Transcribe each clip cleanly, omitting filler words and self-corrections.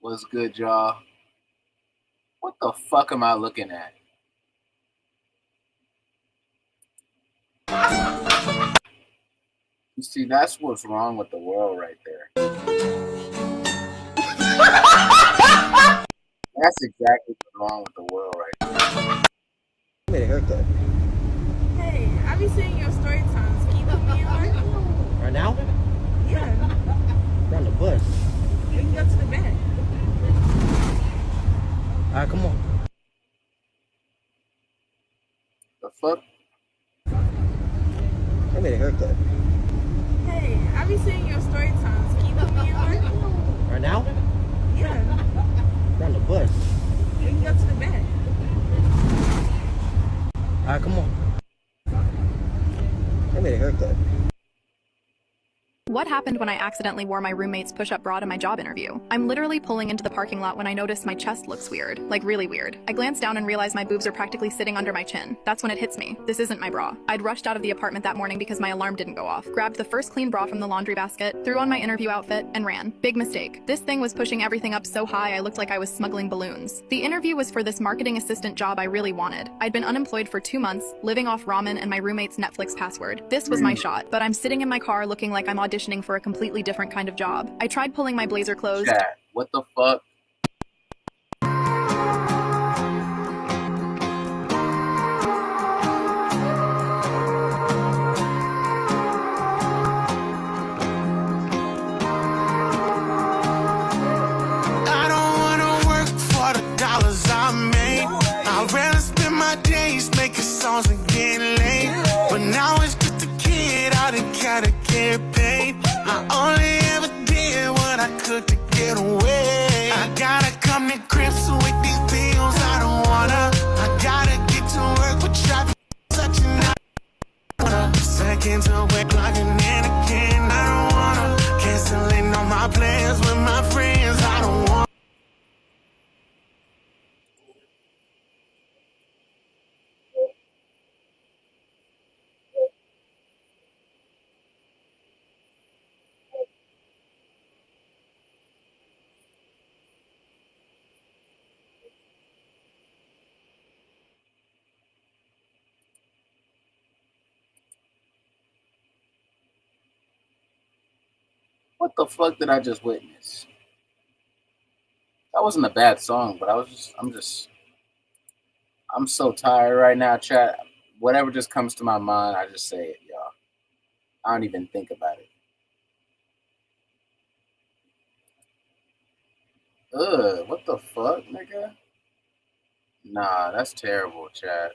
What's good, y'all? What the fuck am I looking at? You see, that's what's wrong with the world right there. That's exactly what's wrong with the world right there. I made a haircut. Hey, I be seeing your story times. Can you put me in one? Right now? Yeah. We're on the bus. We can go to the back. Alright, come on. The fuck? I made a haircut. Hey, I be seeing your story times. Can you put me in one? Right now? Yeah. We're on the bus. We can go to the back. Alright, come on. I made a haircut. What happened when I accidentally wore my roommate's push-up bra to my job interview? I'm literally pulling into the parking lot when I notice my chest looks weird, like really weird. I glance down and realize my boobs are practically sitting under my chin. That's when it hits me. This isn't my bra. I'd rushed out of the apartment that morning because my alarm didn't go off, grabbed the first clean bra from the laundry basket, threw on my interview outfit, and ran. Big mistake. This thing was pushing everything up so high I looked like I was smuggling balloons. The interview was for this marketing assistant job I really wanted. I'd been unemployed for 2 months, living off ramen and my roommate's Netflix password. This was my shot, but I'm sitting in my car looking like I'm auditioning for a completely different kind of job. I tried pulling my blazer closed. Chat, what the fuck? I don't wanna work for the dollars I made. I'd rather spend my days making songs and getting laid. But now it's just a kid, I done gotta get paid. I only ever did what I could to get away. I gotta come to grips with these bills, I don't wanna. I gotta get to work, but traffic such a night. Seconds away, clocking in again, I don't wanna. Canceling all my plans with my friends, I don't wanna. What the fuck did I just witness? That wasn't a bad song, but I'm so tired right now, chat. Whatever just comes to my mind, I just say it, y'all. I don't even think about it. Ugh, what the fuck, nigga? Nah, that's terrible, chat.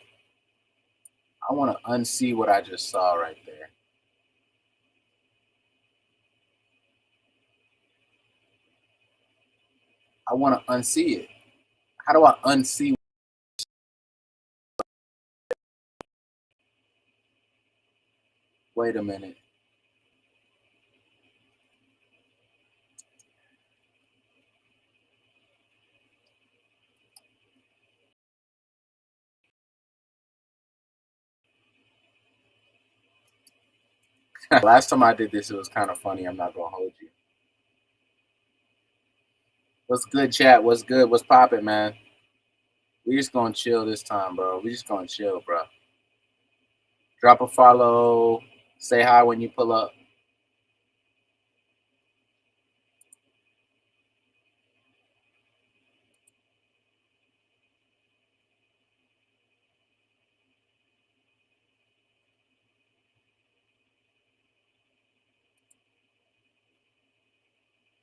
I want to unsee what I just saw right there. I want to unsee it. How do I unsee? Wait a minute. Last time I did this, it was kind of funny. I'm not gonna hold you. What's good, chat? What's good? What's poppin', man? We just gonna chill this time, bro. We just gonna chill, bro. Drop a follow. Say hi when you pull up.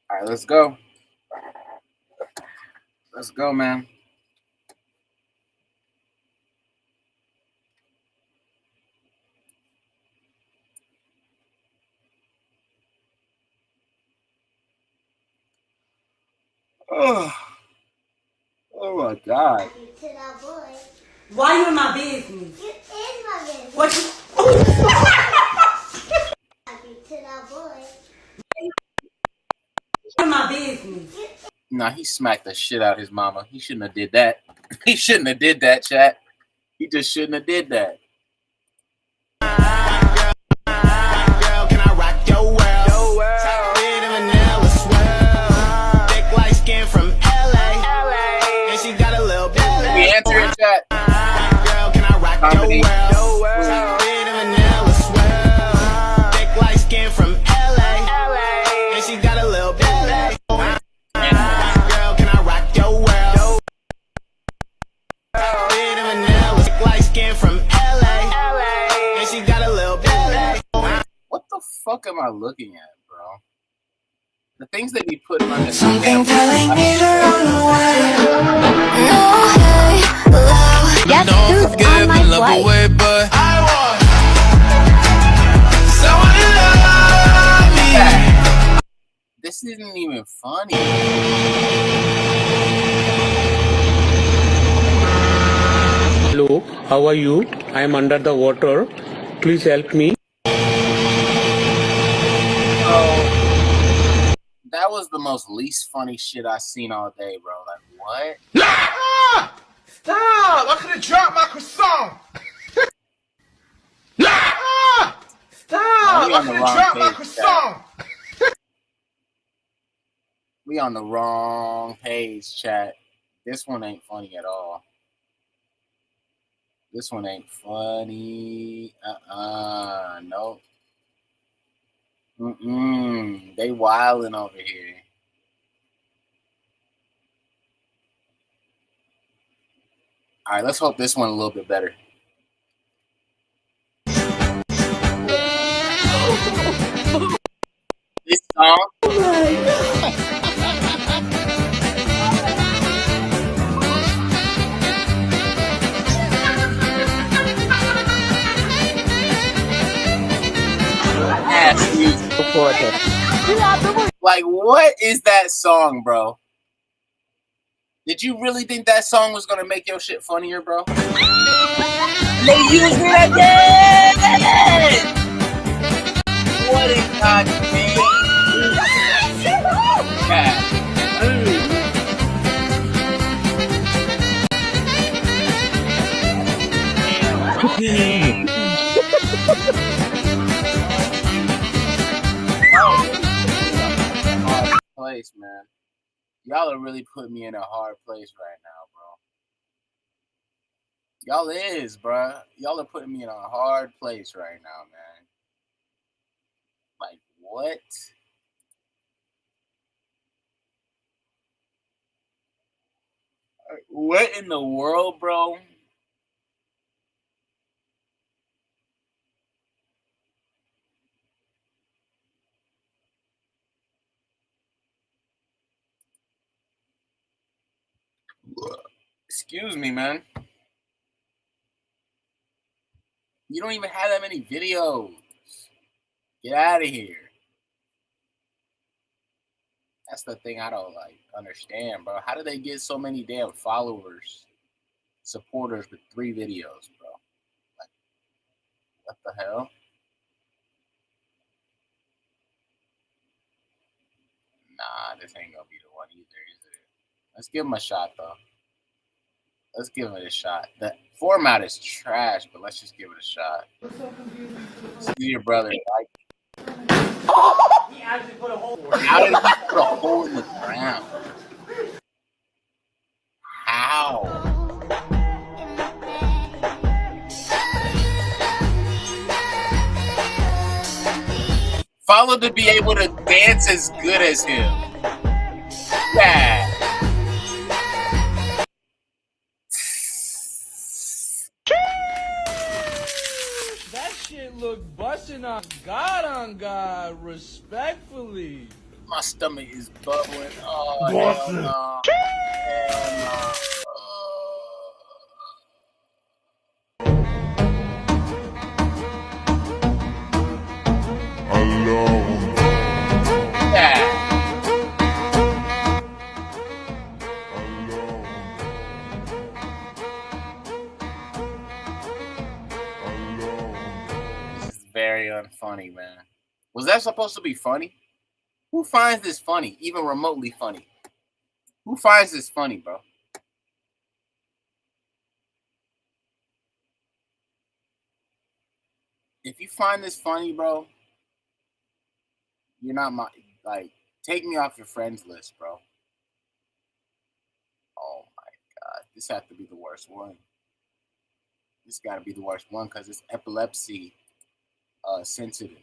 All right, let's go. Let's go, man. Oh, oh my God. Why you in my business? You in my business. What you? To that boy. In my business. Nah, he smacked the shit out of his mama. He shouldn't have did that. He shouldn't have did that, chat. He just shouldn't have did that. Girl, can I rock your world? Chocolate and vanilla swirl. Thick light skin from comedy. Sweet and vanilla swell. Thick light skin from LA. And she got a little belly. Girl, can I rock your world? Sweet and vanilla. Thick light skin from LA. And she got a little belly. What the fuck am I looking at, bro? The things they be putting on this. Something telling me to run away. Guess who's on my flight? Away, but I want someone to love me. This isn't even funny. Hello, how are you? I am under the water. Please help me. That was the most least funny shit I seen all day, bro. Like, what? Stop! I could have dropped my croissant. Stop! We I on the could have wrong dropped my page, croissant. We on the wrong page, chat. This one ain't funny at all. This one ain't funny. Nope. They wilding over here. All right, let's hope this one a little bit better. This song. Ass music. Like, what is that song, bro? Did you really think that song was gonna make your shit funnier, bro? They used it again! What a goddamn place, man. Y'all are really putting me in a hard place right now, bro. Y'all is, bro. Y'all are putting me in a hard place right now, man. Like, what? What in the world, bro? Excuse me, man. You don't even have that many videos. Get out of here. That's the thing I don't understand, bro. How do they get so many damn followers, supporters with 3 videos, bro? Like, what the hell? Nah, this ain't gonna be the one either, is it? Let's give him a shot, though. Let's give it a shot. The format is trash, but let's just give it a shot. See your brother. He actually put a hole. How did he put a hole in the ground? How? Follow to be able to dance as good as him. Yeah. That shit look busting on God, respectfully. My stomach is bubbling. Oh, hell no. Hell no. This is very unfunny, man. Was that supposed to be funny? Who finds this funny, even remotely funny? Who finds this funny, bro? If you find this funny, bro, you're not my, take me off your friends list, bro. Oh my God, this has to be the worst one. This got to be the worst one because it's epilepsy sensitive.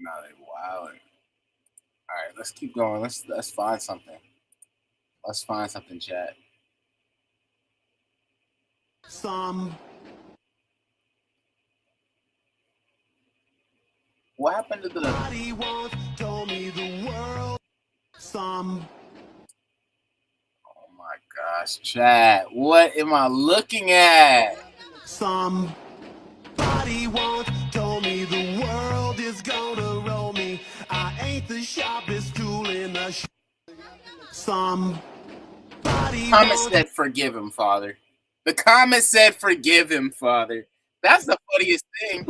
No, they wilding. All right, let's keep going. Let's find something. Let's find something, chat. What happened to the? Told me the world. Oh my gosh, chat. What am I looking at? Somebody once told me the world is gonna roll me. I ain't the sharpest tool in the Comment said, "Forgive him, Father." The comment said, "Forgive him, Father." That's the funniest thing.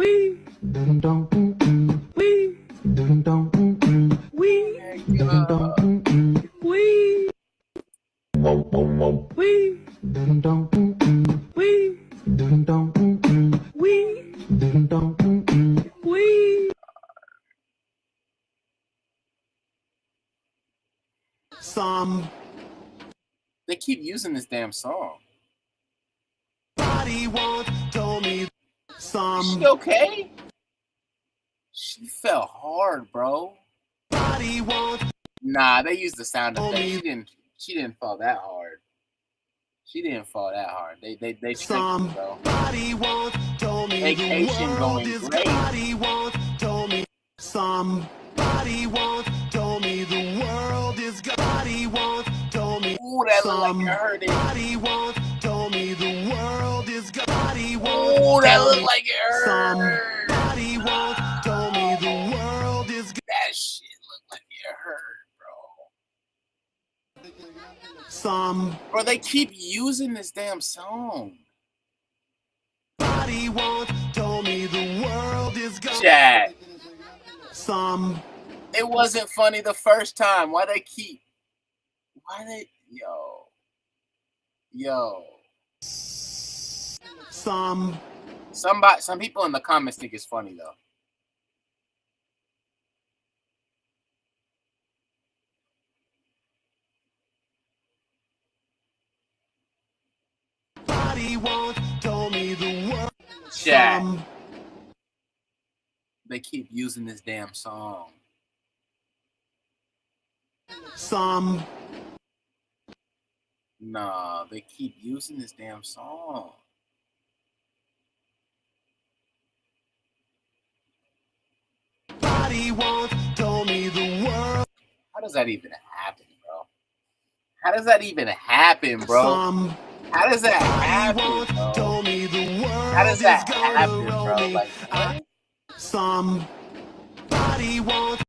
They keep using this damn song. Told me Is she okay? She fell hard, bro. Nah, they used the sound effect. She didn't fall that hard. She didn't fall that hard. They tricked me, bro. Vacation going great. Somebody once told me the world is somebody once told me. Ooh, that look like it hurt it. Somebody once told me the world is somebody once. Ooh, that look like it hurt. Somebody once told me the world is that shit look like it hurt, bro. Bro, they keep using this damn song. Somebody once told me the world is chat. It wasn't funny the first time. Why they some people in the comments think it's funny though. told me the world. Chat. They keep using this damn song. Nah, they keep using this damn song. Told me the world. How does that even happen, bro? How does that even happen, bro? How does that happen, bro? Told me the world. How does that happen, bro? Like, what? Somebody once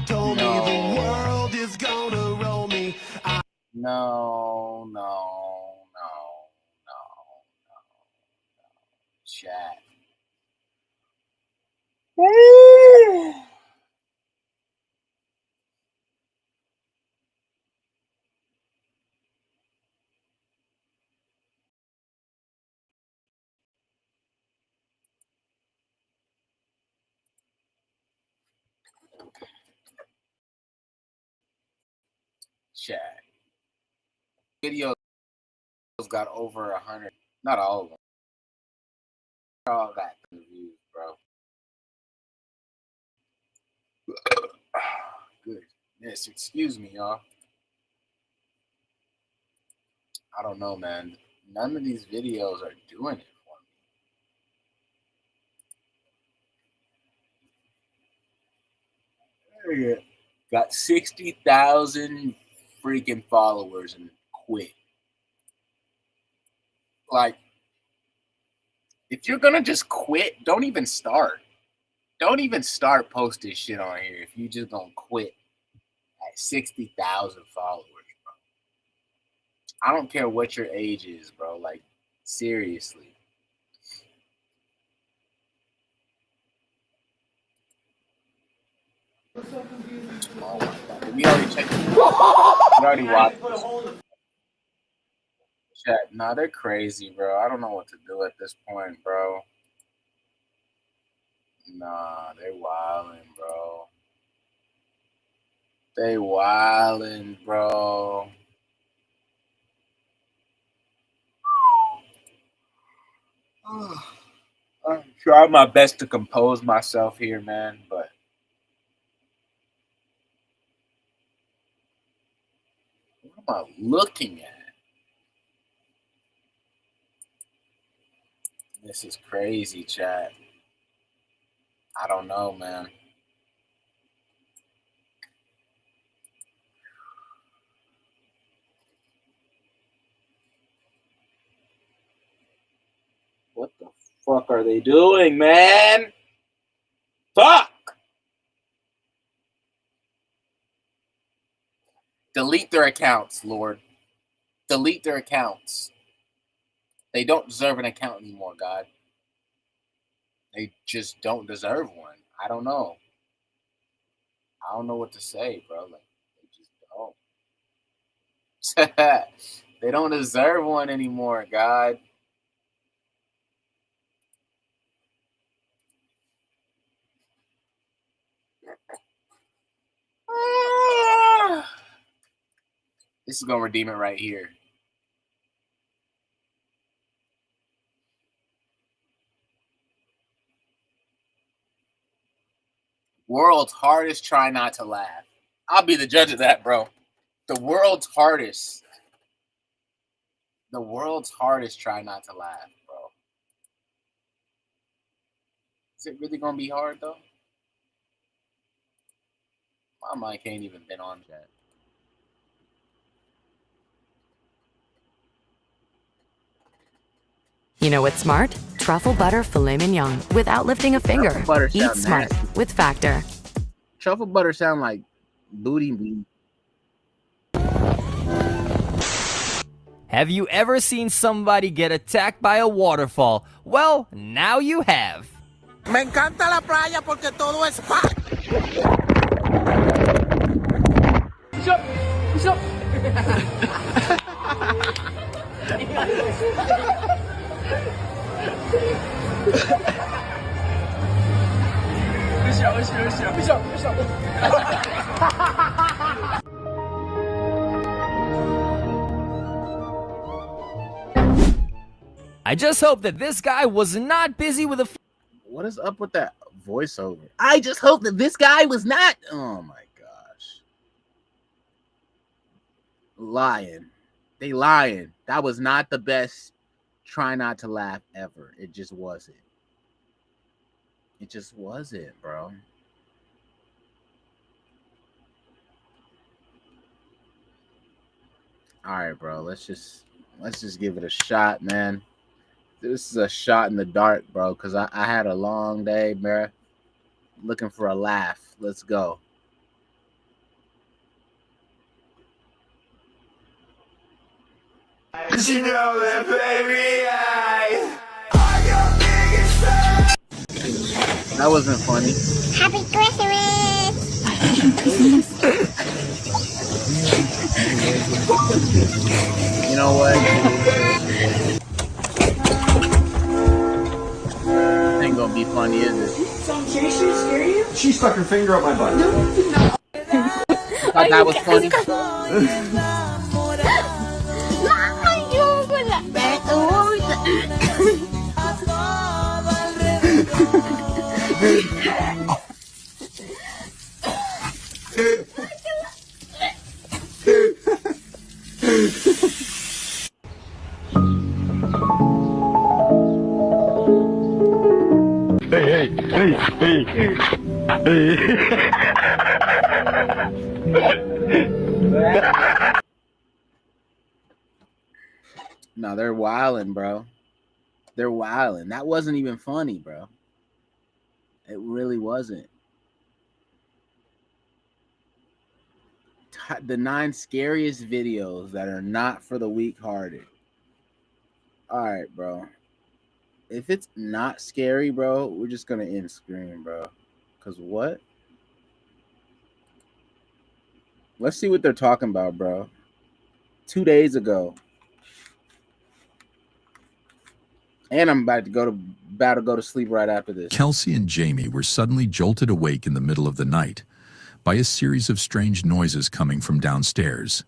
told me the world is gonna roll me. No. Chat. Chat. Videos got over 100. Not all of them. All got views, bro. Goodness, excuse me, y'all. I don't know, man. None of these videos are doing it for me. Got 60,000 freaking followers and quit. Like, if you're gonna just quit, don't even start. Don't even start posting shit on here if you just gonna quit at 60,000 followers, bro. I don't care what your age is, bro. Like, seriously. Oh my god. Did we already check it? We already watched this. Chat. Nah, they're crazy, bro. I don't know what to do at this point, bro. Nah, they wildin', bro. They wildin', bro. I'm trying my best to compose myself here, man, but what am I looking at? This is crazy, chat. I don't know, man. What the fuck are they doing, man? Fuck! Delete their accounts, Lord. Delete their accounts. They don't deserve an account anymore, God. They just don't deserve one. I don't know. I don't know what to say, bro. Like, they just don't. They don't deserve one anymore, God. This is gonna redeem it right here. World's hardest try not to laugh. I'll be the judge of that, bro. The world's hardest. The world's hardest try not to laugh, bro. Is it really gonna be hard though? My mind can't even been on that. You know what's smart? Truffle butter filet mignon without lifting a finger. Eat smart with Factor. Truffle butter sound like booty meat. Have you ever seen somebody get attacked by a waterfall? Well, now you have. Me encanta la playa porque todo es paz. I just hope that this guy was not busy with a... What is up with that voiceover? I just hope that this guy was not... Oh my gosh. Lying. They lying. That was not the best try not to laugh ever. It just wasn't. It just wasn't, bro. All right, bro. Let's just give it a shot, man. This is a shot in the dark, bro, because I had a long day, bro. Looking for a laugh. Let's go. You know that, baby, That wasn't funny. Happy Christmas! You know what? This ain't gonna be funny, is it? She stuck her finger up my butt. You thought that was funny? No, they're wilding, bro. They're wilding. That wasn't even funny, bro. It really wasn't. The 9 scariest videos that are not for the weak-hearted. All right, bro. If it's not scary, bro, we're just gonna end screen, bro. Cause what? Let's see what they're talking about, bro. 2 days ago. And I'm about to go to sleep right after this. Kelsey and Jamie were suddenly jolted awake in the middle of the night by a series of strange noises coming from downstairs.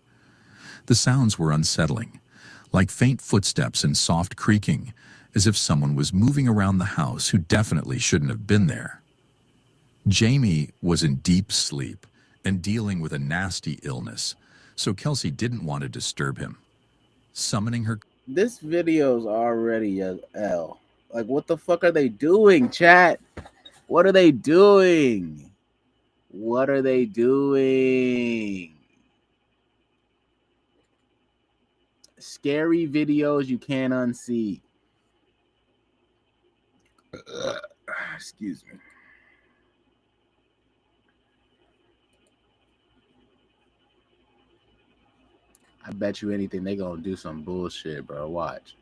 The sounds were unsettling, like faint footsteps and soft creaking, as if someone was moving around the house who definitely shouldn't have been there. Jamie was in deep sleep and dealing with a nasty illness, so Kelsey didn't want to disturb him. Summoning her... This video's already a L. Like, what the fuck are they doing, chat? What are they doing? What are they doing? Scary videos you can't unsee. Excuse me. I bet you anything they gonna do some bullshit, bro. Watch.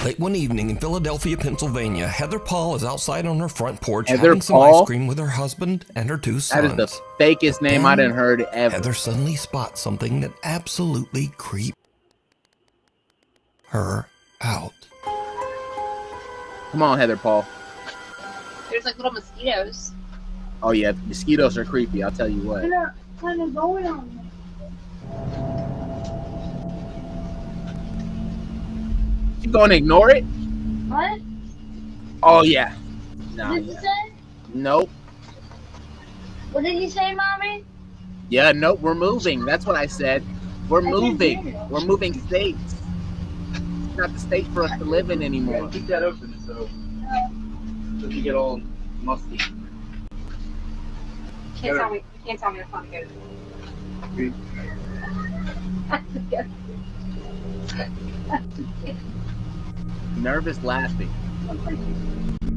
Late one evening in Philadelphia, Pennsylvania, Heather Paul is outside on her front porch Heather having some Paul? ice cream with her husband and her 2 sons. That is the fakest name I done heard ever. Heather suddenly spots something that absolutely creeps her out. Come on, Heather Paul. There's like little mosquitoes. Oh yeah, mosquitoes are creepy. I'll tell you what. Kind of going on. You gonna ignore it? What? Oh yeah. Nah, What did you say? Nope. What did you say, mommy? Yeah, nope. We're moving. That's what I said. We're I didn't moving. hear it. We're moving states. It's not the state for us to live in anymore. Keep that open so you get all musty. Can't tell me. You can't tell me it's not good. Nervous laughing.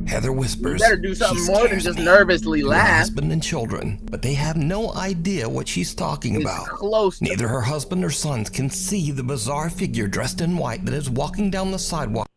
Heather whispers. You better do something "She more than scares just me." nervously Her laugh. husband and children, but they have no idea what she's talking about. Close. Neither her husband or sons can see the bizarre figure dressed in white that is walking down the sidewalk.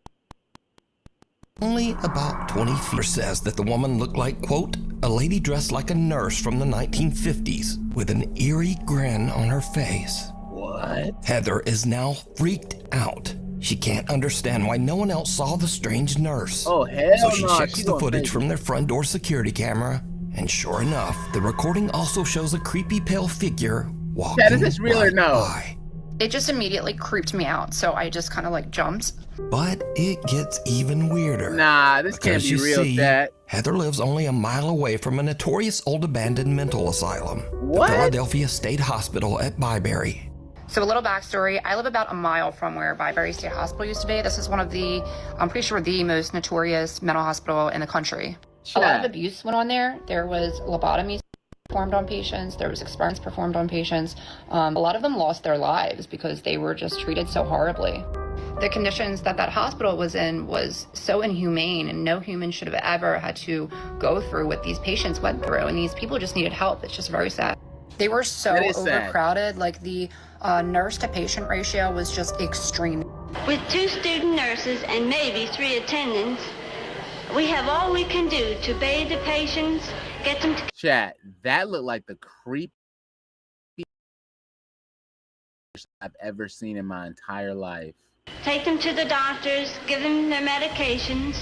Only about 20 feet. Says that the woman looked like, quote, a lady dressed like a nurse from the 1950s with an eerie grin on her face. What? Heather is now freaked out. She can't understand why no one else saw the strange nurse. Oh, hell So she no, checks she the going footage crazy. from their front door security camera, and sure enough, the recording also shows a creepy pale figure walking Chad, is this real or right no? by. It just immediately creeped me out, so I just kind of like jumped. But it gets even weirder. Nah, this can't Because be you real, see, Chad. Heather lives only a mile away from a notorious old abandoned mental asylum, What? the Philadelphia State Hospital at Byberry. So a little backstory, I live about a mile from where Byberry State Hospital used to be. This is one of the, I'm pretty sure the most notorious mental hospital in the country. A lot of abuse went on there. There was lobotomies performed on patients. There was experiments performed on patients. A lot of them lost their lives because they were just treated so horribly. The conditions that that hospital was in was so inhumane, and no human should have ever had to go through what these patients went through. And these people just needed help. It's just very sad. They were so That is sad. overcrowded. Like the nurse to patient ratio was just extreme. With 2 student nurses and maybe 3 attendants, we have all we can do to bathe the patients, get them to Chat, that looked like the creepiest I've ever seen in my entire life. take them to the doctors, give them their medications,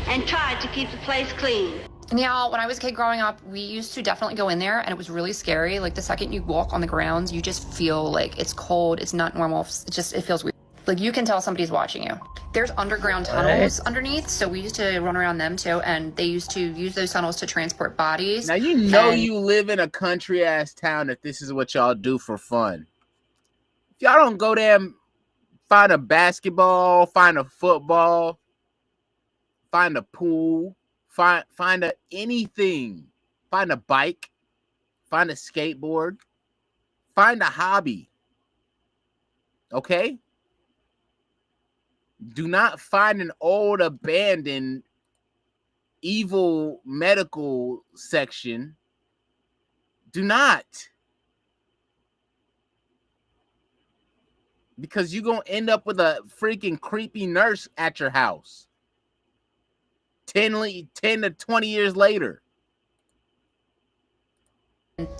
and try to keep the place clean. Now, when I was a kid growing up, we used to definitely go in there, and it was really scary. Like the second you walk on the grounds, you just feel like it's cold, it's not normal, it feels weird. Like you can tell somebody's watching you. There's underground tunnels underneath, so we used to run around them too, and they used to use those tunnels to transport bodies. Now you know And- you live in a country ass town if this is what y'all do for fun. If y'all don't go there and find a basketball, find a football, find a pool, find a anything, find a bike, find a skateboard, find a hobby. Okay? Do not find an old abandoned evil medical section. Do not. Because you're going to end up with a freaking creepy nurse at your house 10 to 20 years later.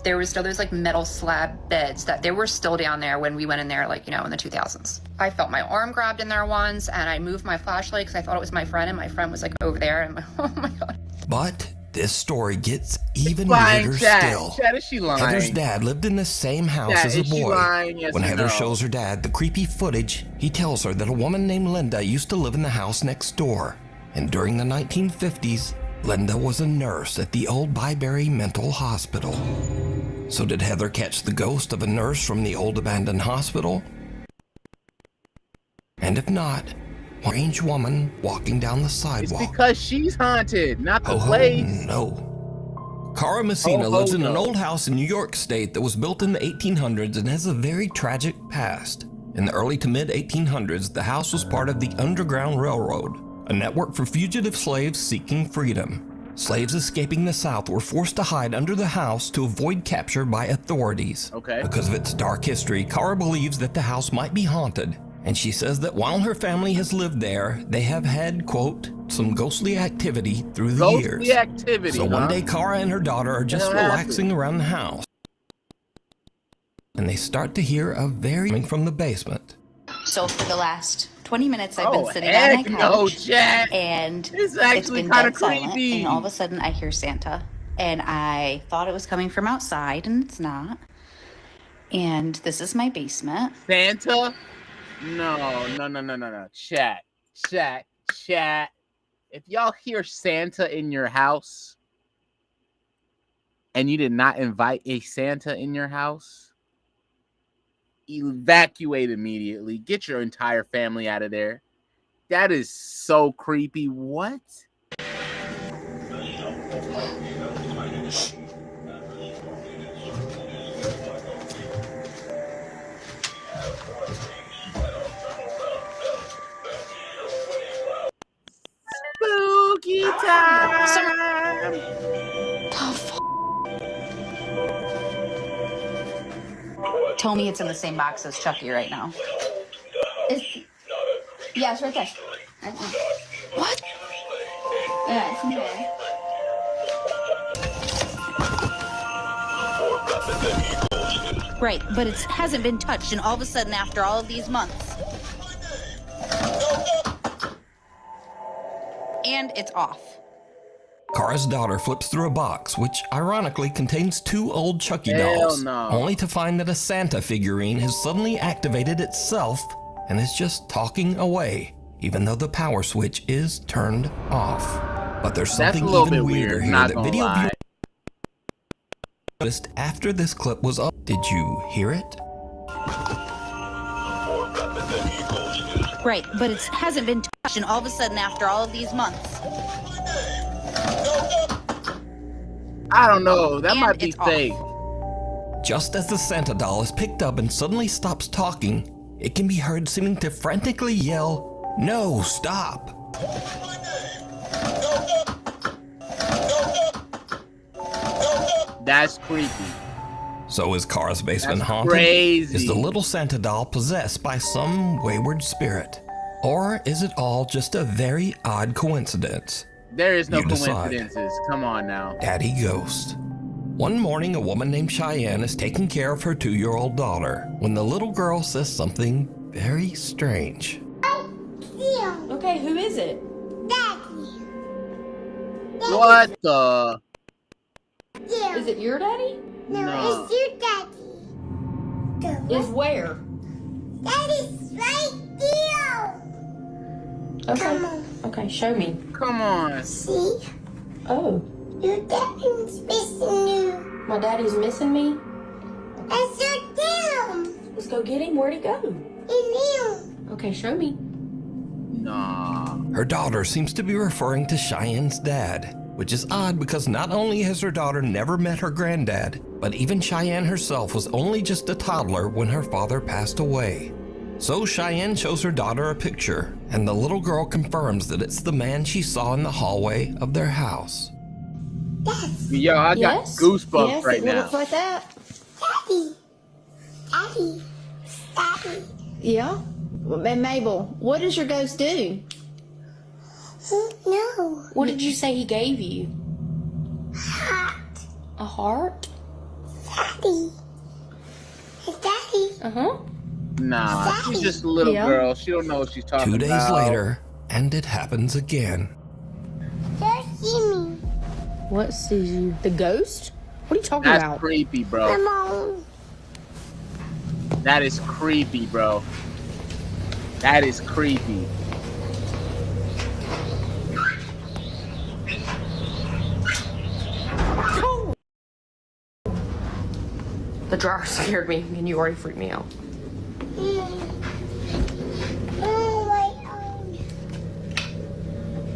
There was still those like metal slab beds that they were still down there when we went in there, like, you know, in the 2000s. I felt my arm grabbed in there once, and I moved my flashlight because I thought it was my friend, and my friend was like over there, and I'm like, oh my God. But this story gets even weirder still. Chad, is she lying? Heather's dad lived in the same house Chad, as a is she boy. lying? Yes When or Heather no? shows her dad the creepy footage, he tells her that a woman named Linda used to live in the house next door. And during the 1950s, Linda was a nurse at the old Byberry Mental Hospital. So did Heather catch the ghost of a nurse from the old abandoned hospital? And if not, a strange woman walking down the sidewalk. It's because she's haunted, not the Oh, place. no. Cara Messina Oh, lives in an no. old house in New York State that was built in the 1800s and has a very tragic past. In the early to mid 1800s, the house was part of the Underground Railroad, a network for fugitive slaves seeking freedom. Slaves escaping the South were forced to hide under the house to avoid capture by authorities. Okay. Because of its dark history, Cara believes that the house might be haunted. And she says that while her family has lived there, they have had, quote, some ghostly activity through the years. Ghostly activity, So one huh? day, Cara and her daughter are just What happened? relaxing around the house. And they start to hear a very coming from the basement. So for the last 20 minutes, I've Oh, been sitting on my heck couch, no, Jack. and It's it's actually been kind dead of silent. creepy. And all of a sudden, I hear Santa, and I thought it was coming from outside, and it's not. And this is my basement. Santa? No. Chat. If y'all hear Santa in your house and you did not invite a Santa in your house, evacuate immediately. Get your entire family out of there. That is so creepy. What? Spooky time. Tell me it's in the same box as Chucky right now. Yeah, it's right there. What? Yeah, it's in there. Right, but it hasn't been touched, and all of a sudden, after all of these months, and it's off. Cara's daughter flips through a box, which ironically contains 2 old Chucky Hell dolls, no. only to find that a Santa figurine has suddenly activated itself and is just talking away, even though the power switch is turned off. But there's That's something a little even bit weirder weird, here not that gonna video lie. viewers noticed after this clip was up. Did you hear it? Right, but it hasn't been touched, and all of a sudden, after all of these months, I don't know. That And might be it's off. fake. Just as the Santa doll is picked up and suddenly stops talking, it can be heard seeming to frantically yell, "No, stop!" That's creepy. So is Cara's basement That's haunted? crazy. Is the little Santa doll possessed by some wayward spirit? Or is it all just a very odd coincidence? There is no You decide. coincidences. Come on now. Daddy Ghost. One morning, a woman named Cheyenne is taking care of her 2-year-old daughter when the little girl says something very strange. Okay, who is it? What the? Is it your daddy? No. your daddy. Is where? Daddy's right there. Okay. Okay, show me. Come on. See? Oh, Your daddy's missing you. my daddy's missing me? That's your dad. Let's go get him. Where'd he go? In you. Okay, show me. Nah. Her daughter seems to be referring to Cheyenne's dad, which is odd because not only has her daughter never met her granddad, but even Cheyenne herself was only just a toddler when her father passed away. So Cheyenne shows her daughter a picture, and the little girl confirms that it's the man she saw in the hallway of their house. Yo, I got Yes. goosebumps Yes, right it now. looks like that. Daddy. Daddy. Daddy. Yeah? And Mabel, what does your ghost do? No. What did you say he gave you? Heart. A heart? Daddy. Hey, Daddy. Uh-huh. Nah, she's just a little Yeah. girl. She don't know what she's talking 2 about. days later, and it happens again. Just see me. What sees you? The ghost? What are you talking That's about? creepy, bro. Come on. That is creepy, bro. That is creepy. The dryer scared me, and you already freaked me out. Oh, my arm.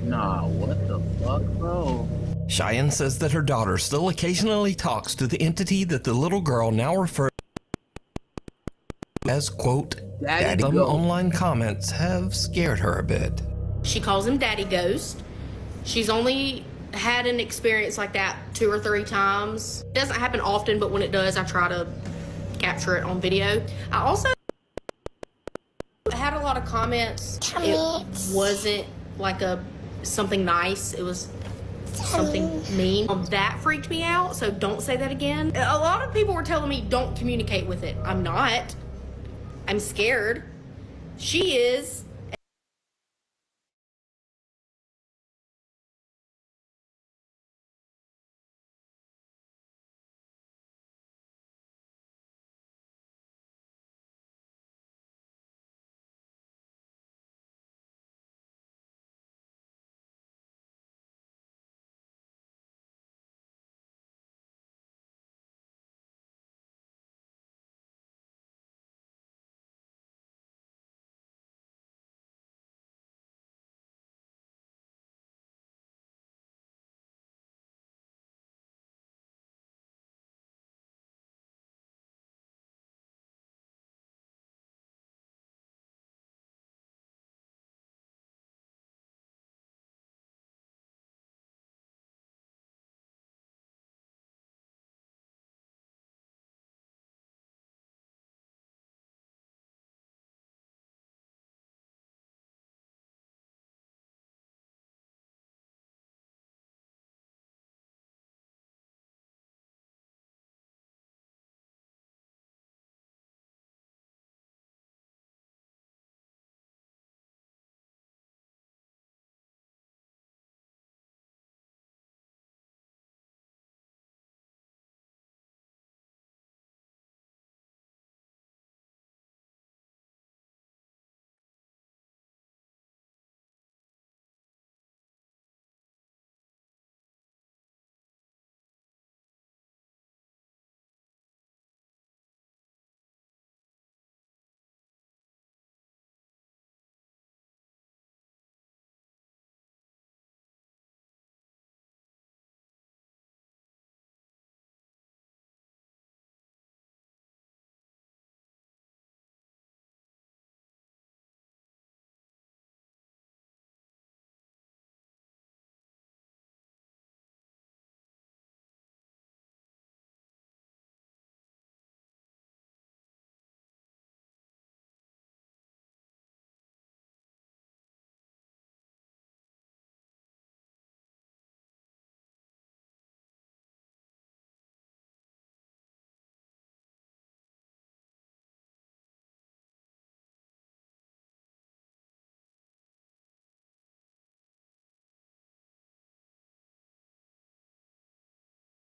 Nah, what the fuck, bro? Cheyenne says that her daughter still occasionally talks to the entity that the little girl now refers to as, quote, Daddy. Some online comments have scared her a bit. She calls him Daddy Ghost. She's only had an experience like that 2 or 3 times. It doesn't happen often, but when it does, I try to capture it on video. I also had a lot of comments. It wasn't like something nice. It was something mean. That freaked me out, so don't say that again. A lot of people were telling me don't communicate with it. I'm not. I'm scared. She is.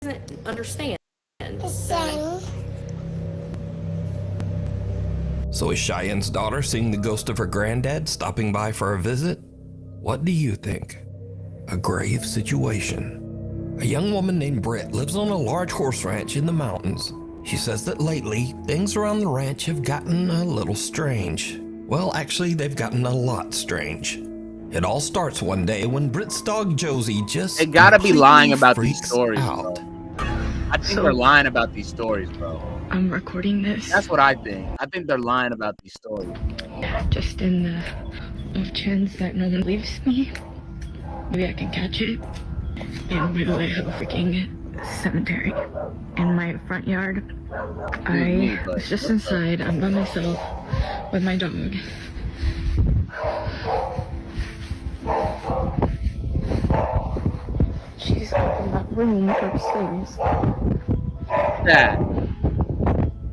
Doesn't understand. So is Cheyenne's daughter seeing the ghost of her granddad stopping by for a visit? What do you think? A grave situation. A young woman named Britt lives on a large horse ranch in the mountains. She says that lately, things around the ranch have gotten a little strange. Well, actually, they've gotten a lot strange. It all starts one day when Britt's dog Josie just They gotta be lying about these freaks stories, out. bro. I think they're lying about these stories, bro. I'm recording this That's what I think. I think they're lying about these stories. just in the off chance that no one leaves me. Maybe I can catch it in middle of a freaking cemetery in my front yard. I was just inside. I'm by myself. with my dog. She's up in that room upstairs. Yeah.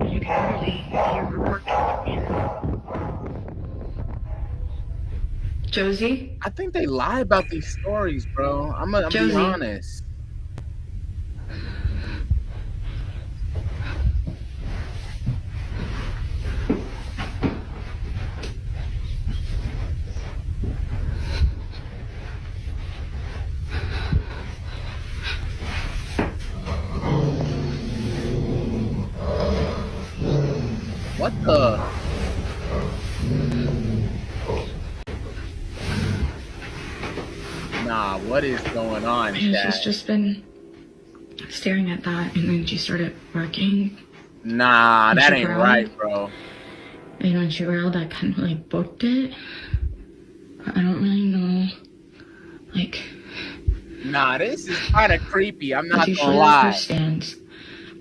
You can really hear her working. Josie? I think they lie about these stories, bro. I'm gonna be honest. What the? Nah, what is going on? And she's just been staring at that, and then she started barking. Nah, And that she ain't growled. right, bro. And when she growled, I kind of like booked it. But I don't really know. Like, Nah, this is kind of creepy. I'm not she gonna usually lie. understands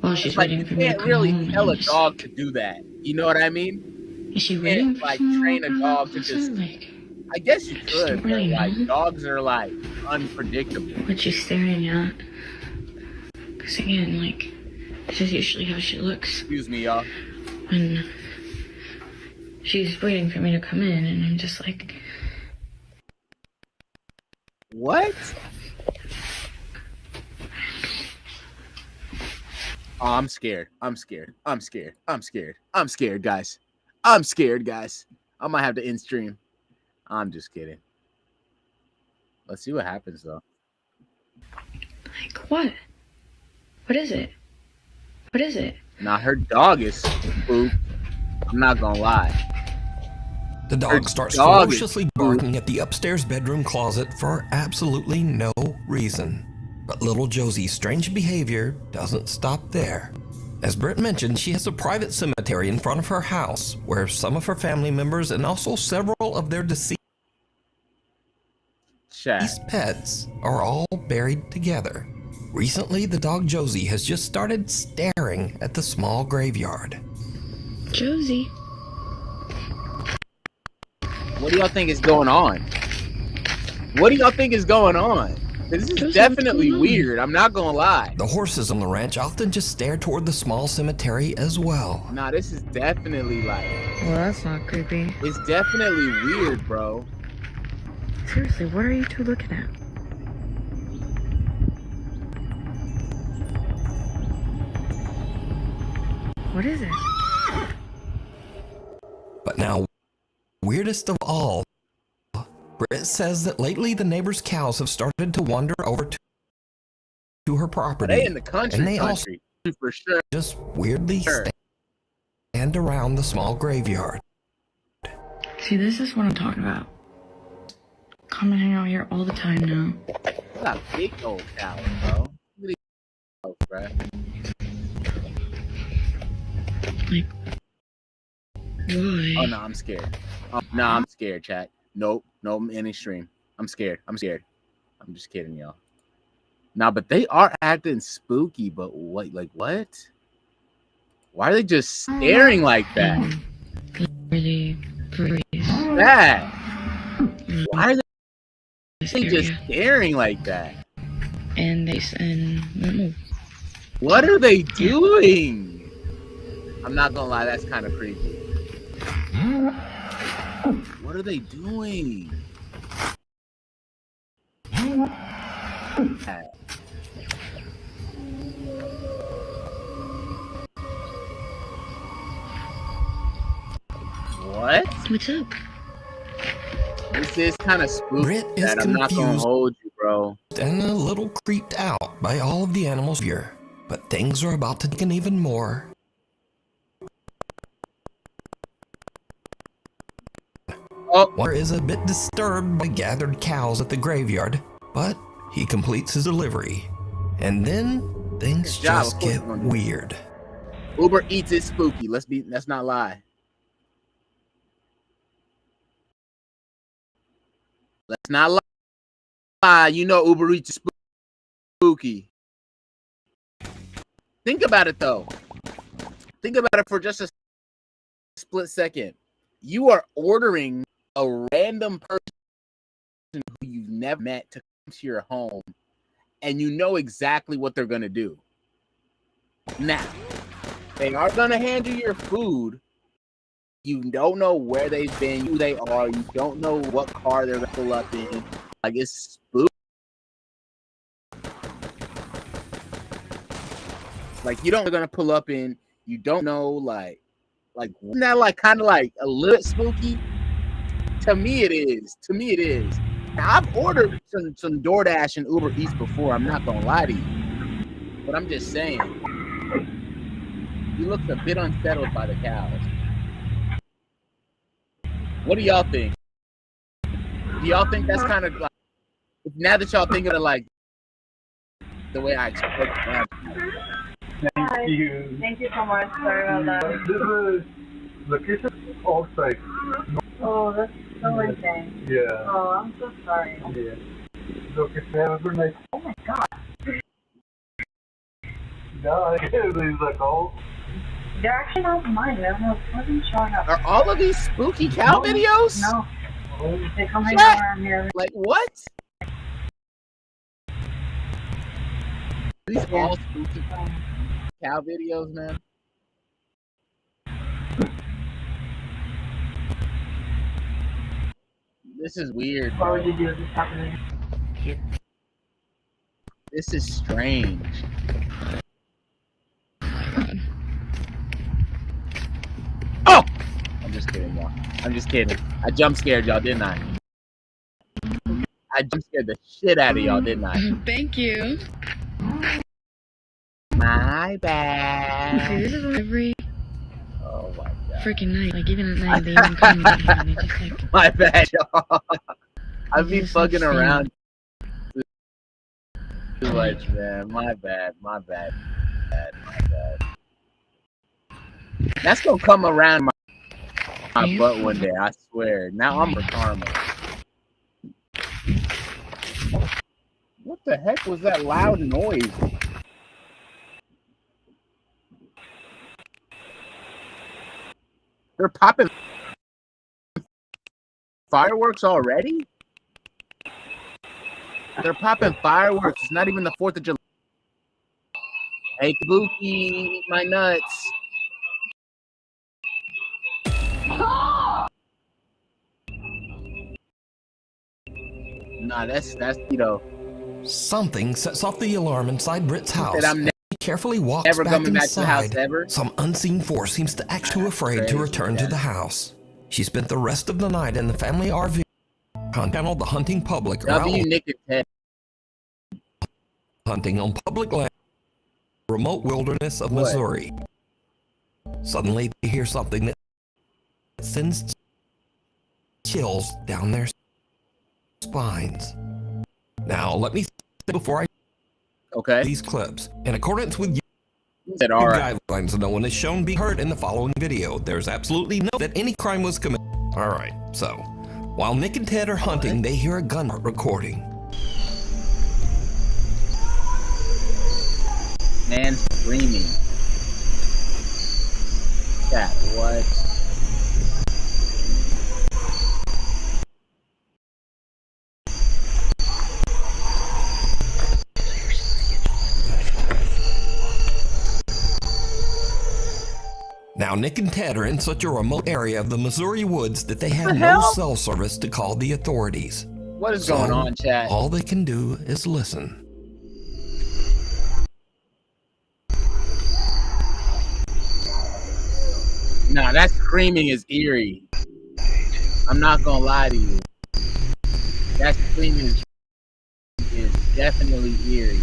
while she's It's like waiting you for me to can't come really home. tell a and just- dog to do that. You know what I mean? Is she You waiting can't for like someone train to a come dog home? to just. Like, I guess you don't could, but really like know. dogs are like unpredictable. what she's staring at. Because again, like, this is usually how she looks Excuse me, y'all. when she's waiting for me to come in, and I'm just like, What? Oh, I'm scared. I'm scared. I'm scared. I'm scared. I'm scared, guys. I'm scared, guys. I might have to end stream. I'm just kidding. Let's see what happens though. like, what? What is it? What is it? Now her dog is spooked. I'm not gonna lie. The dog starts dog is ferociously barking at the upstairs bedroom closet for absolutely no reason. But little Josie's strange behavior doesn't stop there. As Britt mentioned, she has a private cemetery in front of her house where some of her family members and also several of their deceased pets are all buried together. Recently, the dog Josie has just started staring at the small graveyard. Josie. What do y'all think is going on? What do y'all think is going on? This is definitely weird. I'm not gonna lie. The horses on the ranch often just stare toward the small cemetery as well. Nah, this is definitely like. Well, that's not creepy. It's definitely weird, bro. Seriously, what are you two looking at? What is it? But now, weirdest of all, Britt says that lately the neighbors' cows have started to wander over to her property. They in the country, and they also for sure. just weirdly stand around the small graveyard. See, this is what I'm talking about. Come and hang out here all the time now. You got big old cows, bro. Look at these cows, bro. Like, why? Oh no, I'm scared. No, I'm scared, chat. Nope, any stream. I'm scared. I'm just kidding, y'all. Nah, but they are acting spooky. But what? Like what? Why are they just staring like that? Really, That. Why are they just staring like that? And they said, What are they doing? I'm not gonna lie, that's kind of creepy. What are they doing? What? What's up? This is kind of spooky. Britt is That I'm not gonna confused hold you, bro. and a little creeped out by all of the animals here. But things are about to get even more. War is a bit disturbed by gathered cows at the graveyard, but he completes his delivery. And then things just get weird. Uber Eats is spooky. Let's not lie. Let's not lie. You know Uber Eats is spooky. Think about it though. Think about it for just a split second. You are ordering a random person who you've never met to come to your home, and you know exactly what they're gonna do. Now, they are gonna hand you your food. You don't know where they've been, who they are. You don't know what car they're gonna pull up in. Like, it's spooky. Like, you don't know they're gonna pull up in. You don't know, like, isn't that like kind of like a little spooky? To me, it is. To me, it is. Now, I've ordered some DoorDash and Uber Eats before. I'm not gonna lie to you, but I'm just saying, he looks a bit unsettled by the cows. What do y'all think? Do y'all think that's kind of like, now that y'all think of it like the way I expressed it? Thank you. Thank you so much. Sorry about that. This is location outside. Oh, that's so insane. Yeah. Oh, I'm so sorry. Yeah. Okay, have a good night. Oh my god. No, he's like, oh. They're actually not mine. They're not fucking showing up. Are all of these spooky cow videos? No. They come hang around here. Like what? These all spooky cow videos, man. This is weird. Why would you do this happening? This is strange. Oh! I'm just kidding, y'all. I'm just kidding. I jump scared y'all, didn't I? I jump scared the shit out of y'all, didn't I? Thank you. My bad. Okay, this is every Oh my god. freaking night. Like even at night, they even come to me and they just like. My bad, y'all. I've been fucking around too much, man. My bad. My bad. My bad. That's gonna come around my butt one day, I swear. Now I'm a karma. What the heck was that loud noise? They're popping fireworks already? They're popping fireworks. It's not even the 4th of July. Hey, Kabuki, eat my nuts. Nah, that's you know. Something sets off the alarm inside Britt's house. I'm He carefully walks never back coming back to inside. the house ever. Some unseen force seems to act too afraid to return to the house. She spent the rest of the night in the family RV, channeled the hunting public W, Nick, and Ted. Hunting on public land, remote wilderness of Missouri. Suddenly, they hear something that sends chills down their spines. Now, let me say before I these clips, in accordance with guidelines, no one is shown be hurt in the following video. There's absolutely no that any crime was committed. All right, so while Nick and Ted are hunting, they hear a gun recording. Man screaming. That what? Now, Nick and Ted are in such a remote area of the Missouri woods that they have no cell service to call the authorities. What is going on, chat? All they can do is listen. Nah, that screaming is eerie. I'm not gonna lie to you. That screaming is definitely eerie.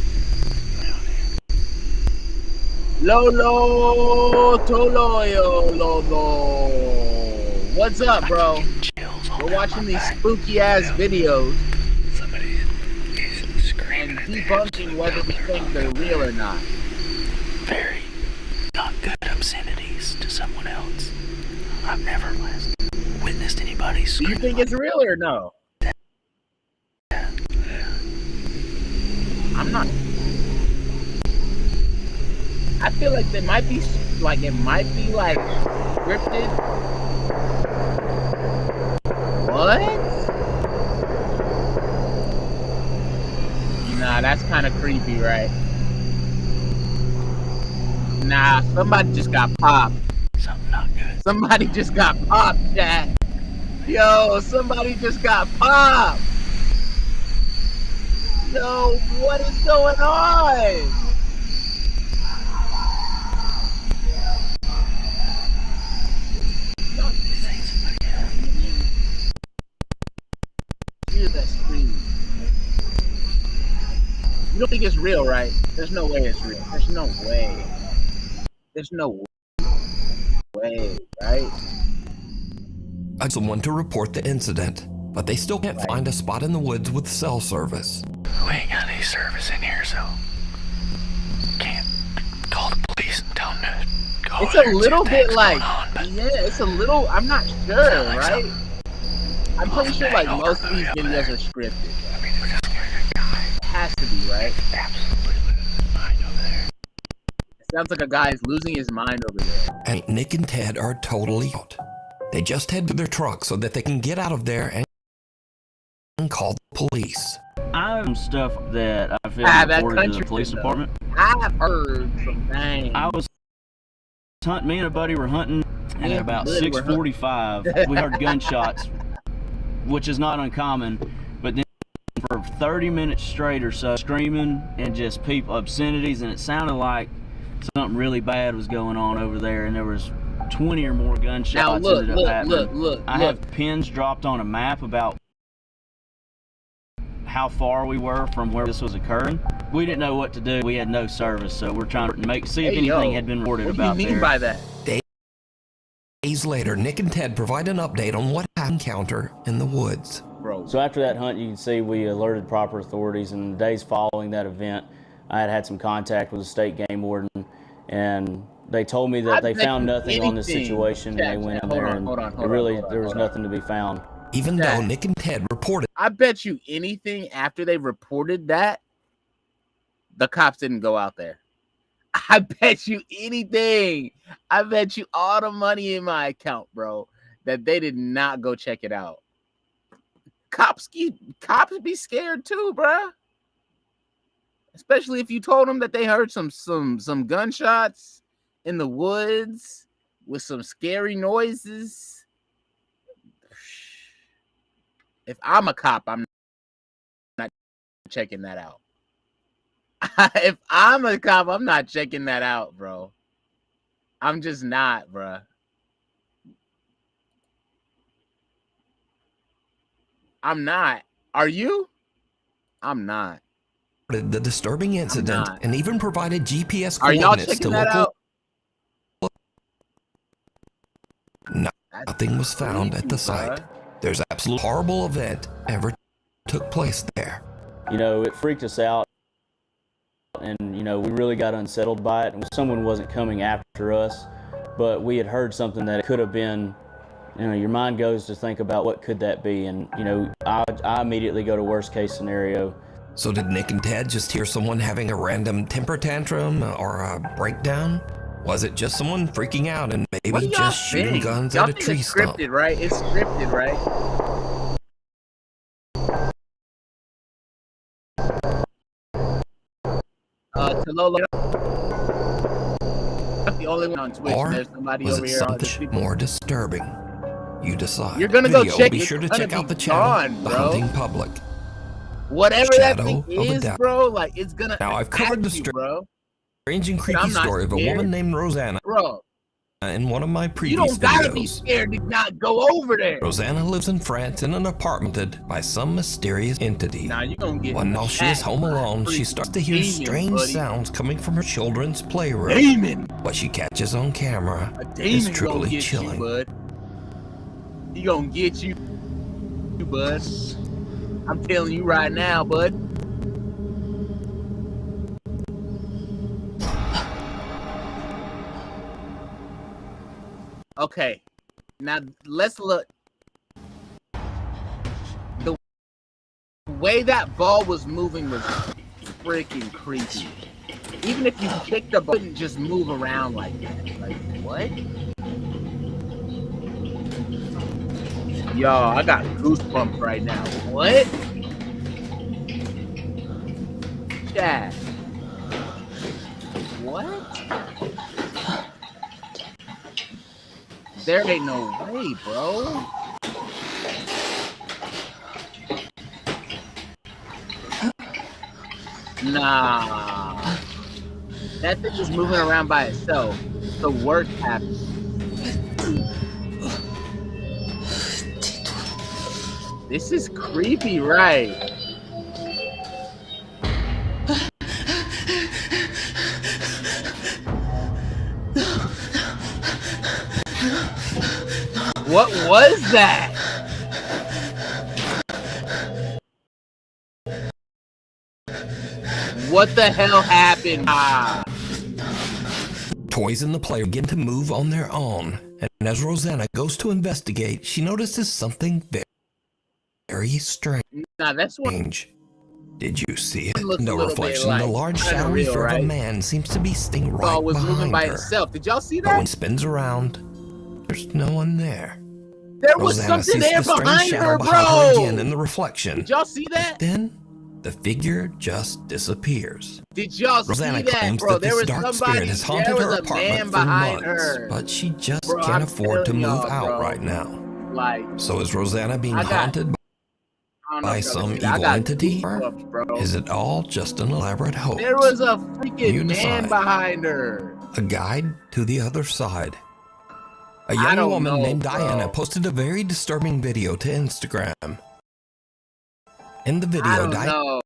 Lolo Toloyo Lolo. What's up, bro? We're watching these spooky ass videos and debunking whether we think they're real or not. Very not good obscenities to someone else. I've never witnessed anybody Do you think it's real or no? I'm not. I feel like they might be like it might be like scripted, What? Nah, that's kind of creepy, right? Nah, somebody just got popped. Something not good. Somebody just got popped, Jack. Yo, somebody just got popped. Yo, what is going on? Hear that scream. You don't think it's real, right? There's no way it's real. There's no way. There's no way, right? I someone to report the incident, but they still can't find a spot in the woods with cell service. We ain't got any service in here, so can't call the police and tell them to go. It's a little bit like, yeah, it's a little. I'm not sure, right? I'm pretty sure like most of these videos are scripted. I mean, they're just scaring a guy. It has to be, right? Absolutely losing his mind over there. It sounds like a guy is losing his mind over there. And Nick and Ted are totally out. They just head to their truck so that they can get out of there and call the police. I have some stuff that I feel reported to the police department. I've heard some things. I was hunting, me and a buddy were hunting, and at about 6:45, we heard gunshots, which is not uncommon, but then for 30 minutes straight or so, screaming and just people, obscenities, and it sounded like something really bad was going on over there, and there was 20 or more gunshots. Now look, ended up happening. look. I have pins dropped on a map about how far we were from where this was occurring. We didn't know what to do. We had no service, so we're trying to see if anything had been reported about there. What do you mean by that? Days later, Nick and Ted provide an update on what happened encounter in the woods. So after that hunt, you can see we alerted proper authorities, and the days following that event, I had some contact with the state game warden, and they told me that they found nothing on this situation, and they went in there, and there was nothing to be found. Even though Nick and Ted reported, I bet you anything after they reported that, the cops didn't go out there. I bet you anything. I bet you all the money in my account, bro, that they did not go check it out. Cops be scared too, bro. Especially if you told them that they heard some gunshots in the woods with some scary noises. If I'm a cop, I'm not checking that out. If I'm a cop, I'm not checking that out, bro. I'm just not, bro. I'm not. Are you? I'm not. The disturbing incident and even provided GPS Are y'all coordinates to checking that local. out? Nothing was found at the site. There's absolute horrible event ever took place there. You know, it freaked us out, and you know, we really got unsettled by it. And someone wasn't coming after us, but we had heard something that it could have been. You know, your mind goes to think about what could that be, and you know, I immediately go to worst case scenario. So did Nick and Ted just hear someone having a random temper tantrum or a breakdown? Was it just someone freaking out and maybe just shooting guns at a tree stump? It's scripted, right? It's scripted, right? Talolo, the only one on Twitch. Or there's somebody was over it here. something more disturbing? You decide. You're gonna go Video, check. Be It's sure to gonna check be out the channel, gone, The bro. Hunting Public. Whatever that Shadow thing of a is, Doubt. bro, like it's gonna. Now I've covered the you, bro. strange and But creepy I'm not story of a scared. woman named Rosanna Bro, in one of my you previous don't gotta be videos. scared to not go over there. Rosanna lives in France in an apartment haunted by some mysterious entity. Now you gonna get One night she is home alone, she starts to hear demon, strange buddy. sounds coming from her children's playroom. Demon. What she catches on camera A is demon gonna truly get chilling. you, bud. He gonna get you, bud. I'm telling you right now, bud. Okay, now let's look. The way that ball was moving was freaking creepy. Even if you kick the ball, it wouldn't just move around like that. Like, what? Yo, I got goosebumps right now. What? Chad. What? There ain't no way, bro. Nah. That thing is moving around by itself. The worst happened. This is creepy, right? What was that? What the hell happened? Toys in the play begin to move on their own, and as Rosanna goes to investigate, she notices something very strange. Nah, that's what. Did you see it? Looks No a little reflection. bit The like large kinda shadowy real, figure of right? a man seems to be sitting right Ball was moving behind by her. itself. Did y'all see But when that? it spins around, there's no one there. There was Rosanna something sees there the strange behind shadow her, behind her bro. again in the reflection. Did y'all see that? Then the figure just disappears. Did y'all Rosanna see that, claims bro? that There this was dark somebody. spirit has haunted There her was a man apartment for behind months, her. but she just Bro, can't I'm afford to telling move y'all, out bro. right now. Like, So is Rosanna being I got- haunted I don't know by if y'all some can see that. I evil got entity? goosebumps, bro. Is it all just an elaborate hoax? There was a freaking You man decide. behind her. A guide to the other side. A I young don't woman know, named bro. Diana posted a very disturbing video to Instagram. In the I video, don't Diana know.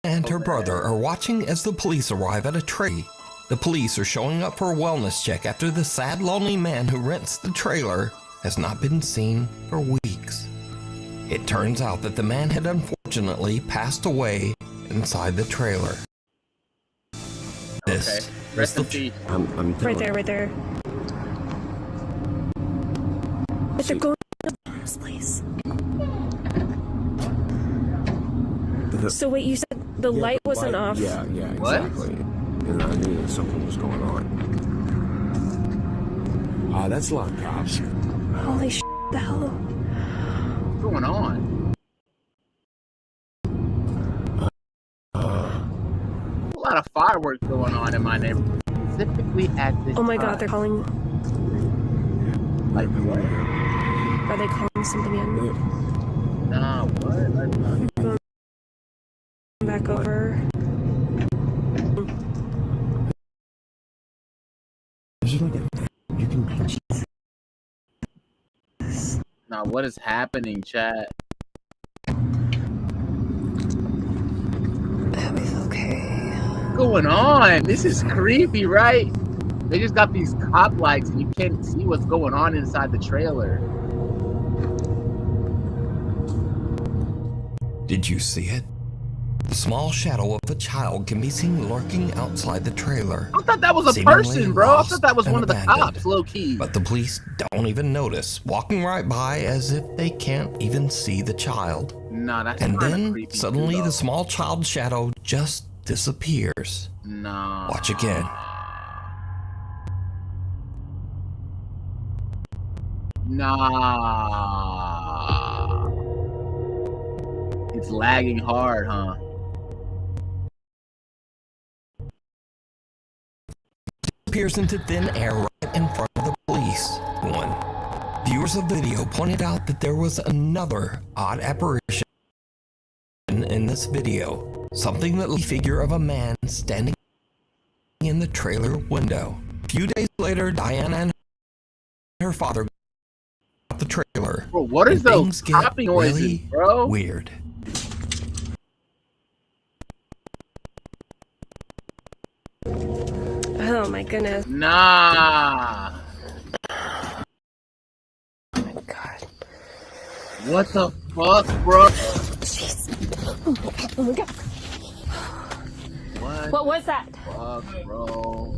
and her brother are watching as the police arrive at a tree. The police are showing up for a wellness check after the sad, lonely man who rents the trailer has not been seen for weeks. It turns out that the man had unfortunately passed away inside the trailer. This is Rest the in peace. Right there. But they're going to this place. So wait, you said the light wasn't off? Yeah, What? exactly. And I knew that something was going on. That's a lot of cops. Holy sh**, the hell? What's going on? A lot of fireworks going on in my neighborhood, specifically at this Oh my god, time. they're calling. Like what? Are they calling something in? Nah, what? Going back over. Nah, what is happening, chat? Okay. What's going on? This is creepy, right? They just got these cop lights and you can't see what's going on inside the trailer. Did you see it? The small shadow of a child can be seen lurking outside the trailer. I thought that was a Seemingly person, bro. I lost thought that was and one of the abandoned. cops, low key. But the police don't even notice, walking right by as if they can't even see the child. Nah, that's And kinda then creepy suddenly too, though. the small child shadow just disappears. Nah. Watch again. Nah. It's lagging hard, huh? Appears into thin air right in front of the police. Viewers of the video pointed out that there was another odd apparition in this video. Something that the figure of a man standing in the trailer window. A few days later, Diana and her father got the trailer. Bro, what is and those things get popping noises, really bro? weird. Oh my goodness. Nah. Oh my god. What the fuck, bro? Jeez. Oh my god. What? What was that? Fuck, bro.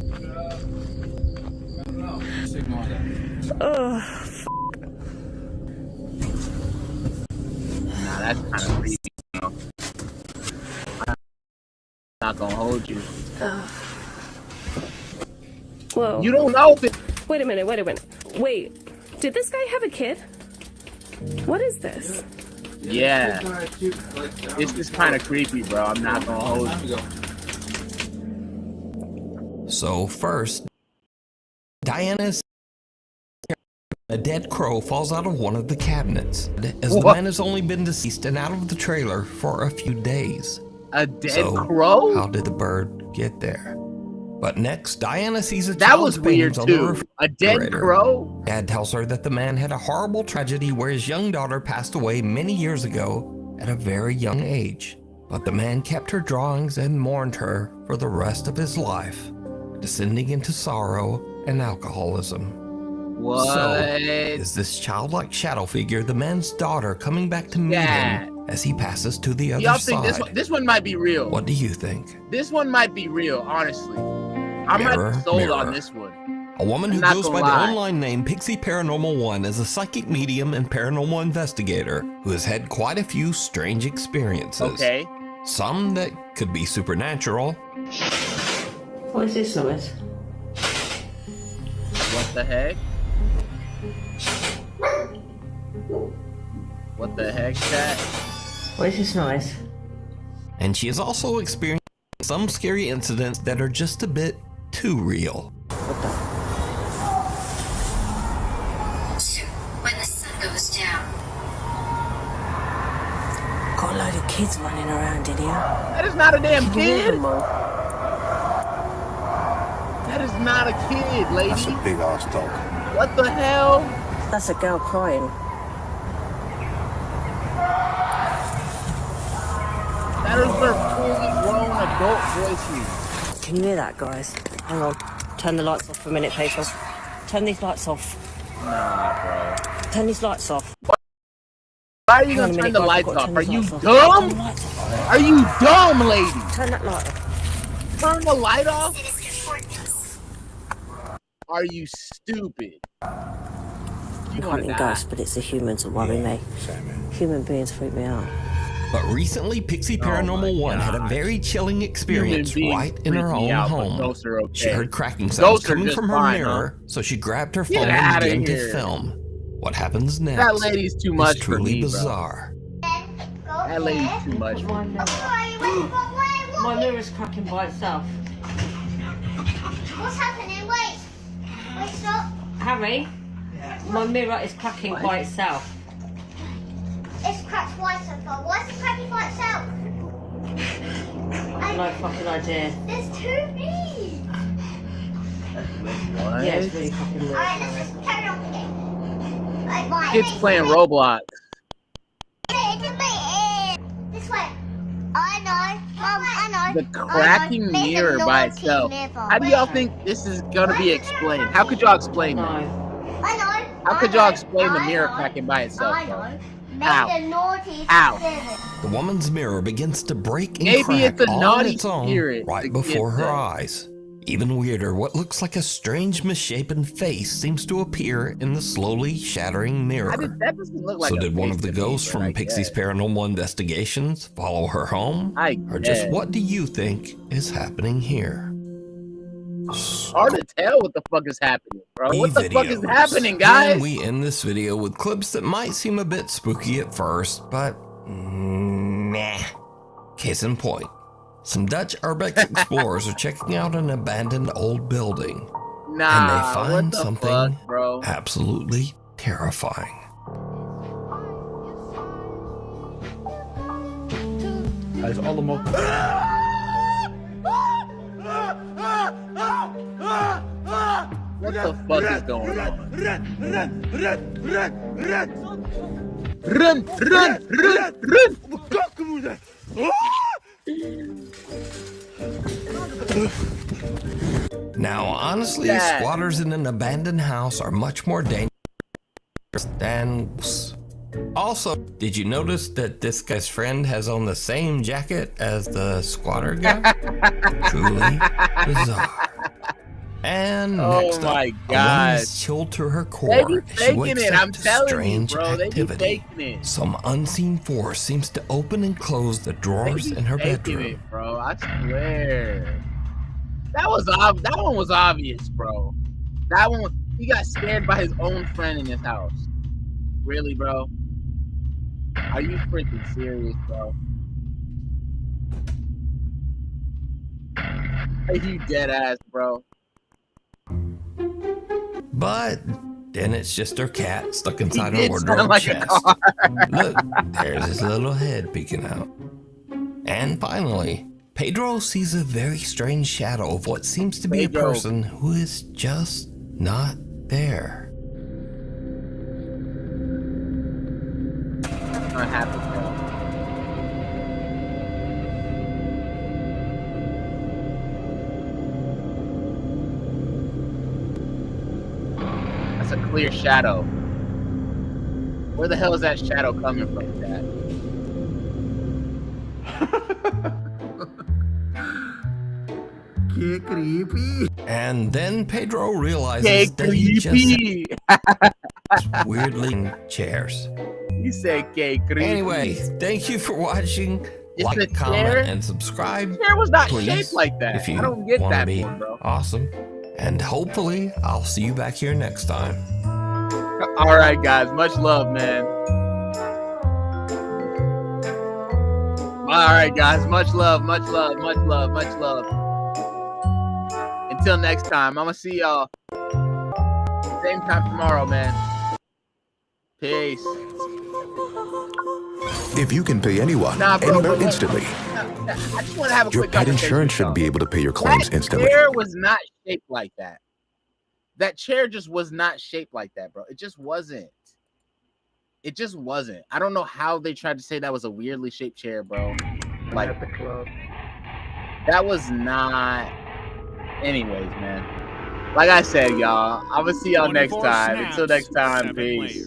Ugh. Nah, that's kind of creepy. You know? I'm not gonna hold you. Whoa. You don't know if it. Wait a minute. Wait, did this guy have a kid? What is this? Yeah. This is kind of creepy, bro. I'm not gonna hold you. So first, Diana's a dead crow falls out of one of the cabinets, as the man has only been deceased and out of the trailer for a few days. A dead crow? How did the bird get there? But next, Diana sees a That child's was weird paintings on the too. A refrigerator. dead crow? Dad tells her that the man had a horrible tragedy where his young daughter passed away many years ago at a very young age. But the man kept her drawings and mourned her for the rest of his life, descending into sorrow and alcoholism. What? So, is this childlike shadow figure the man's daughter coming back to meet him as he passes to the other Y'all side? think this one might be real? What do you think? This one might be real, honestly. I'm Mirror, not sold mirror. on this one. A woman who I'm not goes gonna by lie. the online name Pixie Paranormal 1 is a psychic medium and paranormal investigator who has had quite a few strange experiences. Okay. Some that could be supernatural. What is this noise? What the heck? What the heck, chat? What is this noise? And she has also experienced some scary incidents that are just a bit too real. When the sun goes down. Got a load of kids running around in here. That is not a damn kid. That is not a kid, lady. That's a big ass dog. What the hell? That's a girl crying. That is her fully grown adult voice. Can you hear that, guys? Hang on. Turn the lights off for a minute, people. Turn these lights off. Nah, bro. Turn these lights off. Why are you gonna turn the lights off? Are you dumb? Are you dumb, lady? Turn that light off. Turn the light off? Are you stupid? I'm hunting ghosts, but it's the humans that worry me. Human beings freak me out. But recently, Pixie Paranormal 1 had a very chilling experience beings right in her freak me own out, but home. ghosts are okay. She heard cracking sounds Ghosts are coming just from her fine, mirror, so she grabbed her Get phone and outta began to here. film. What happens next That lady's too much is for truly me, bro. bizarre. That lady's too much for me. My mirror's cracking by itself. What's happening? Wait. Wait, stop. Harry, my mirror is cracking by itself. It's cracked twice so far. Why is it cracking by itself? No fucking idea. There's too big. What? Yeah, it's really fucking weird. Alright, let's just carry on with it. Like, right, Kids playing Roblox. This way. I know. Mom, I know. The cracking mirror by itself. How do y'all think this is gonna be explained? How could y'all explain that? I know. How could y'all explain the mirror cracking by itself? I bro? know. Ow. Make the naughty Ow. The woman's mirror begins to break and Maybe crack it's a all on naughty its own spirit right the before kid her said. eyes. Even weirder, what looks like a strange misshapen face seems to appear in the slowly shattering mirror. That doesn't look like So a did one face of the to me, ghosts but from I Pixie's guess. Paranormal Investigations follow her home? Or just guess. what do you think is happening here? Hard to tell what the fuck is happening, bro. What the fuck is Videos. happening, And guys? we end this video with clips that might seem a bit spooky at first, but nah. Case in point, some Dutch urbex explorers are checking out an abandoned old building, and they Nah, find what the something fuck, bro? absolutely terrifying. Guys, allemaal. What the fuck is going on? Run! Now, honestly, Dad. squatters in an abandoned house are much more dangerous than ghosts. Also, did you notice that this guy's friend has on the same jacket as the squatter guy? Truly bizarre. And Oh next up, my a woman God. is chilled to her They core. be as she faking wakes it, up I'm to telling you, strange bro. They be activity. faking it. Some unseen force seems to open and close the They drawers be in her faking bedroom. it, bro. I swear. That one was obvious, bro. That one, he got scared by his own friend in his house. Really, bro? Are you freaking serious, bro? Are you dead ass, bro? But then it's just her cat stuck inside He her did sound wardrobe like a chest. car. Look, there's his little head peeking out. And finally, Pedro sees a very strange shadow of what seems to be a person who is just not there. Not happy, bro. That's a clear shadow. Where the hell is that shadow coming from, Dad? Get creepy. And then Pedro realizes Get that he creepy. just weirdly chairs. You said gay creepy. Anyway, thank you for watching. It's Like, the comment, chair? and subscribe. The chair was not please, shaped like that. If you I don't get wanna that be one, bro. awesome. And hopefully, I'll see you back here next time. All right, guys. Much love, man. All right, guys. Much love, much love, much love, much love. Until next time, I'm going to see y'all same time tomorrow, man. Peace. If you can pay anyone, Nah, bro, anywhere but- instantly, I just want to have a your quick pet conversation insurance with should y'all. be able to pay your claims That instantly. chair was not shaped like that. That chair just was not shaped like that, bro. It just wasn't. It just wasn't. I don't know how they tried to say that was a weirdly shaped chair, bro. Like, At the club. that was not. Anyways, man. Like I said, y'all, I'm gonna see y'all next 24 time. snaps, Until next time, 7 peace. layers.